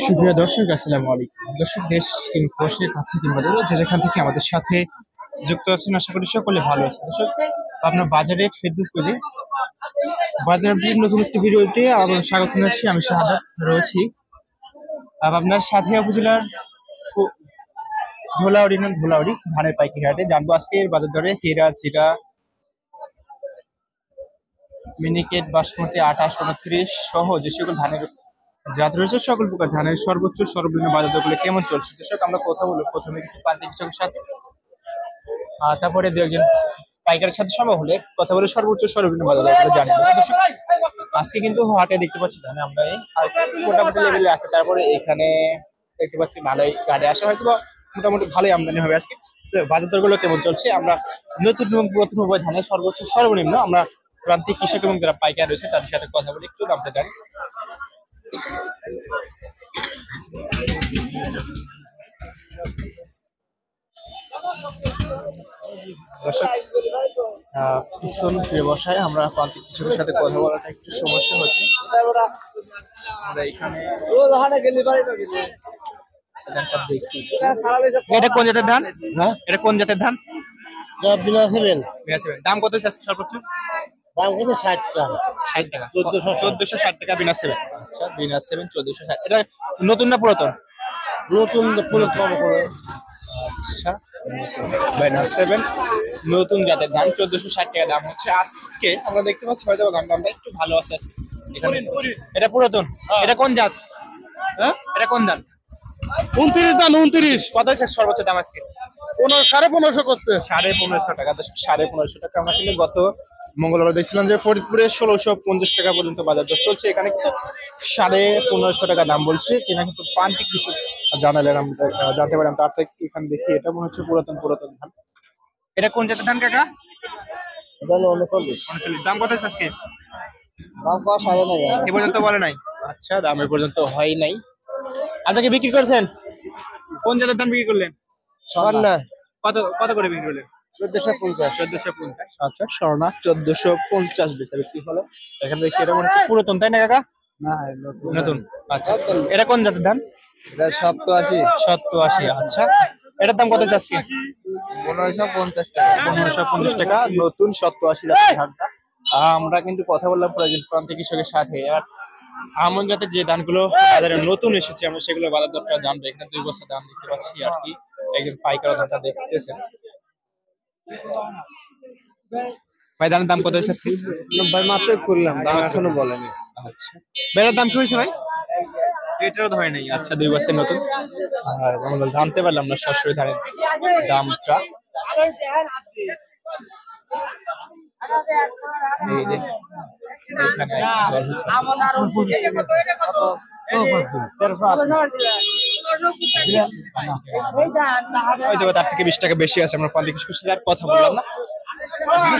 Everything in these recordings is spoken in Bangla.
সুপ্রিয় দর্শক, আসসালামু আলাইকুম। দর্শক, দেশ কিংবা দেশের কাছে কিংবা দূরে যে যেখান থেকে আমাদের সাথে যুক্ত আছেন, আশা করি সকলে ভালো আছেন। দর্শক, আপনার বাজারে ফেসবুক পেজে বাজার আপডেট নতুন একটি ভিডিওতে আমরা স্বাগত জানাচ্ছি। আমি শাহাদাত রয়েছি আর আপনার সাথে উপজেলার ধোলাউড়ি ধানের পাইকারি হাটে। জানবো আজকের বাজার দরে কেরা, জিরা, মিনিকেট, বাসমতি, 28, 29 সহ যে সকল ধানের জাত রয়েছে, সকল প্রকার ধানের সর্বোচ্চ সর্বনিম্ন বাজার দরগুলো কেমন চলছে দর্শক আমরা কথা বলবো। প্রথমে কিছু প্রান্তিক কৃষকের সাথে, তারপরে দু একজন পাইকারের সাথে সম্ভব হলে কথা বলে সর্বোচ্চ সর্বনিম্ন বাজার দরগুলো জানিয়ে দেবো দর্শক। আজকে কিন্তু হাটে দেখতে পাচ্ছি ধানে আমরা মোটামুটি লেভেলে আছে। তারপরে এখানে দেখতে পাচ্ছি ভালোই গাড়ি আসা, হয়তো মোটামুটি ভালোই আমদানি হবে আজকে। বাজার দরগুলো কেমন চলছে আমরা নতুন এবং পুরাতন উভয় ধানের সর্বোচ্চ সর্বনিম্ন আমরা প্রান্তিক কৃষক এবং যারা পাইকার রয়েছে তাদের সাথে কথা বলে একটু দামটা জানি। দর্শক, পিছন ফিরে বসায় আমরা প্রান্তিক কৃষকের সাথে কথা বলাটা একটু সমস্যা হচ্ছে। আমরা এখানে দেখি এটা কোন জাতের ধান? এটা কোন জাতের ধান? দাম কত সর্বোচ্চ? দাম কত? 60 টাকা। 60 টাকা, 1460 টাকা বিনা 7। আচ্ছা, বিনা 7 1460। এটা নতুন না পুরাতন? নতুন পুরাতন করে। আচ্ছা, বিনা 7 নতুন জাতের ধান 1460 টাকা দাম হচ্ছে আজকে। আমরা দেখতে পাচ্ছি হয়তো দামটা একটু ভালো আছে আজকে এখানে। এটা পুরাতন। এটা কোন জাত? হ্যাঁ, এটা কোন ধান? 29 দাম। 29 কত হচ্ছে সর্বোচ্চ দাম আজকে? 1550 করছে। 1550 টাকা। 1550 টাকা। আমরা কিন্তু গত মঙ্গলবার দেখছিলাম যে ফরিদপুরে 1650 টাকা পর্যন্ত বাজার দর চলছে। এখানে কিন্তু 1550 টাকা দাম বলছে, কিনা কিন্তু প্রান্তিক কৃষক জানালেন, আমরা জানতে পারলাম তার থেকে। এখানে দেখি এটা মনে হচ্ছে পুরাতন ধান। এটা কোন জাতের ধান কাকা? 39। দাম কত আছে আজকে? দাম কত সাড়ে নাই এ পর্যন্ত বলে নাই। আচ্ছা, দাম এ পর্যন্ত হয় নাই। আপনাকে বিক্রি করছেন? কোন জাতের ধান বিক্রি করলেন? স্বর্ণা। কত কত করে বিক্রি করলেন? 1450। 1450। আচ্ছা, স্বর্ণা 1450 বেচা বিক্রি হলো। এখানে দেখছি এটা মনে হচ্ছে পুরাতন, তাই না কাকা? না, নতুন। আচ্ছা, এটা কোন জাতের ধান? এটা 87। 87। আচ্ছা, এটার দাম কত আজকে? 1550 টাকা। 1550 টাকা নতুন 87 জাতের ধানটা। আমরা কিন্তু কথা বললাম প্রান্তিক কৃষকের সাথে। আর আমন জাতের যে ধানগুলো বাজারে নতুন এসেছে আমরা সেগুলো বাজার দরটা জানবো। এখানে 2 বস্তা দাম দেখতে পাচ্ছি আর কি। একজন পাইকার ধানটা দেখতেছেন। ভাই, ধানের দাম কত হয়েছে? ভাই মাত্র করলাম, দাম এখনো বলেনি। আচ্ছা, বেড়ার দাম কি হয়েছে ভাই? এটারও ধরে নেই। আচ্ছা, 2 বস্তার নতুন। আমরা জানতে পারলাম না সরাসরি ধানের দামটা। তার থেকে 20 টাকা বেশি আছে। আমরা প্রান্তিক কৃষকের সাথে আর কথা বললাম না।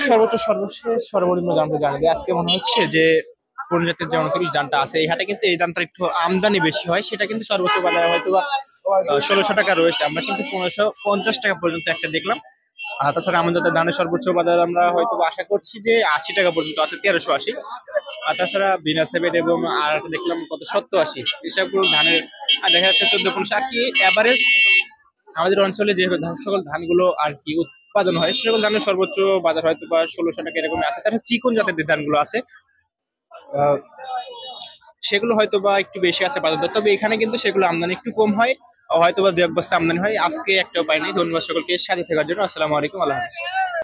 সর্বোচ্চ সর্বশেষ সর্বনিম্ন দামটা জানিয়ে আজকে মনে হচ্ছে যে কোন জাতের যে 29 দামটা আছে এই হাটে কিন্তু এই দামটা একটু আমদানি বেশি হয়, সেটা কিন্তু সর্বোচ্চ বাজারে হয়তো 1600 টাকা রয়েছে। আমরা কিন্তু 1550 টাকা পর্যন্ত একটা দেখলাম। আর তাছাড়া আমাদের ধানের সর্বোচ্চ বাজার আমরা হয়তো আশা করছি যে 80 টাকা পর্যন্ত আছে, 1380। আর তাছাড়া বিনা 7 এবং আর দেখলাম কত 70-80 এসবগুলো ধানের দেখা যাচ্ছে 1450 আর কি এভারেজ। আমাদের অঞ্চলে যে সকল ধানগুলো আর কি উৎপাদন হয় সেসকল ধানের সর্বোচ্চ বাজার হয়তো 1600 টাকা এরকম আছে। তাছাড়া চিকন জাতের যে ধানগুলো আছে সেগুলো হয়তো একটু বেশি আছে বাজার দর। তবে এখানে কিন্তু সেগুলো আমদানি একটু কম হয়, হয়তো 2 এক বস্তা আমদানি হয়। আজকে একটাও পাইনি। ধন্যবাদ সকলকে সাথে থাকার জন্য। আসসালামু আলাইকুম, আল্লাহ হাফেজ।